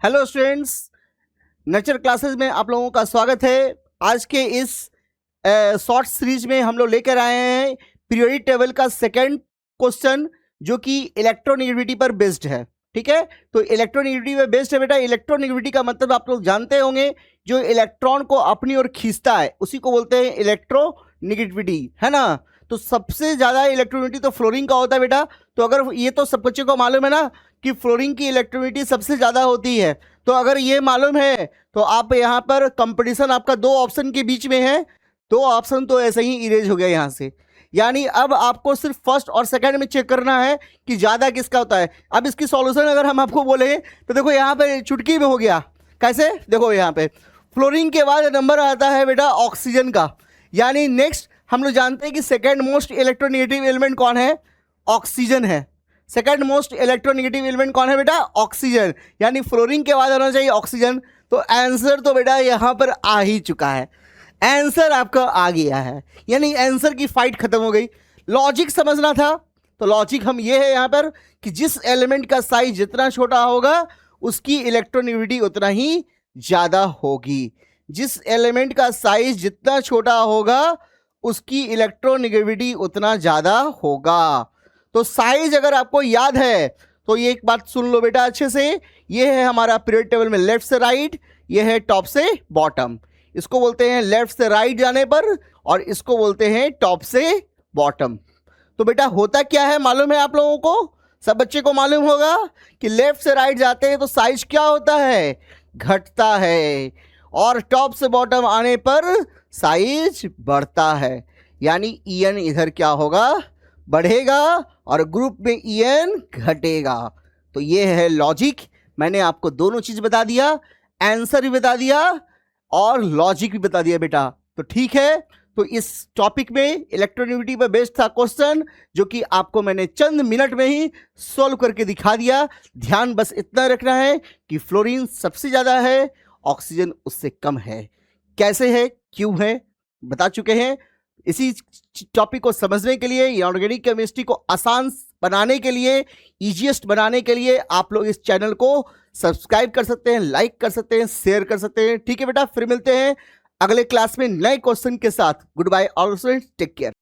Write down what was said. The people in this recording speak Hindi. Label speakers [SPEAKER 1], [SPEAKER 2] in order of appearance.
[SPEAKER 1] हेलो स्टूडेंट्स, नेचर क्लासेस में आप लोगों का स्वागत है। आज के इस शॉर्ट सीरीज में हम लोग लेकर आए हैं पीरियोडिक टेबल का सेकंड क्वेश्चन, जो कि इलेक्ट्रोनेगेटिविटी पर बेस्ड है। ठीक है, तो इलेक्ट्रोनेगेटिविटी पर बेस्ड है बेटा। इलेक्ट्रोनेगेटिविटी का मतलब आप लोग जानते होंगे, जो इलेक्ट्रॉन को अपनी ओर खींचता है उसी को बोलते हैं इलेक्ट्रोनेगेटिविटी, है ना। तो सबसे ज़्यादा इलेक्ट्रोनेगेटिविटी तो फ्लोरीन का होता है बेटा। तो अगर ये तो सब बच्चों को मालूम है ना कि फ्लोरीन की इलेक्ट्रोनेगेटिविटी सबसे ज़्यादा होती है। तो अगर ये मालूम है तो आप यहाँ पर कंपटीशन आपका दो ऑप्शन के बीच में है, दो ऑप्शन तो ऐसे ही इरेज हो गया यहाँ से। यानी अब आपको सिर्फ फर्स्ट और सेकंड में चेक करना है कि ज़्यादा किसका होता है। अब इसकी सॉल्यूशन अगर हम आपको बोले तो देखो यहाँ पे चुटकी में हो गया। कैसे? देखो यहाँ पे फ्लोरीन के बाद नंबर आता है बेटा ऑक्सीजन का। यानी नेक्स्ट हम लोग जानते हैं कि सेकेंड मोस्ट इलेक्ट्रोनेगेटिव एलिमेंट कौन है? ऑक्सीजन है। सेकेंड मोस्ट इलेक्ट्रोनेगेटिव एलिमेंट कौन है बेटा? ऑक्सीजन। यानी फ्लोरीन के बाद होना चाहिए ऑक्सीजन। तो आंसर तो बेटा यहाँ पर आ ही चुका है, आंसर आपका आ गया है। यानी आंसर की फाइट खत्म हो गई। लॉजिक समझना था तो लॉजिक हम ये है यहाँ पर कि जिस एलिमेंट का साइज जितना छोटा होगा उसकी इलेक्ट्रोनेगेटिविटी उतना ही ज़्यादा होगी। जिस एलिमेंट का साइज जितना छोटा होगा उसकी इलेक्ट्रोनेगेटिविटी उतना ज़्यादा होगा। तो साइज अगर आपको याद है तो ये एक बात सुन लो बेटा अच्छे से। ये है हमारा पीरियोडिक टेबल में लेफ्ट से राइट, ये है टॉप से बॉटम। इसको बोलते हैं लेफ्ट से राइट जाने पर, और इसको बोलते हैं टॉप से बॉटम। तो बेटा होता क्या है मालूम है आप लोगों को? सब बच्चे को मालूम होगा कि लेफ्ट से राइट जाते हैं तो साइज क्या होता है? घटता है, और टॉप से बॉटम आने पर साइज बढ़ता है। यानी ईएन इधर क्या होगा? बढ़ेगा, और ग्रुप में ईएन घटेगा। तो ये है लॉजिक। मैंने आपको दोनों चीज बता दिया, आंसर भी बता दिया और लॉजिक भी बता दिया बेटा। तो ठीक है, तो इस टॉपिक में इलेक्ट्रोनेगेटिविटी पर बेस्ड था क्वेश्चन, जो कि आपको मैंने चंद मिनट में ही सॉल्व करके दिखा दिया। ध्यान बस इतना रखना है कि फ्लोरीन सबसे ज़्यादा है, ऑक्सीजन उससे कम है। कैसे है, क्यों है, बता चुके हैं। इसी टॉपिक को समझने के लिए, ऑर्गेनिक केमिस्ट्री को आसान बनाने के लिए, इजीएस्ट बनाने के लिए आप लोग इस चैनल को सब्सक्राइब कर सकते हैं, लाइक कर सकते हैं, शेयर कर सकते हैं। ठीक है बेटा, फिर मिलते हैं अगले क्लास में नए क्वेश्चन के साथ। Good bye all students, take care.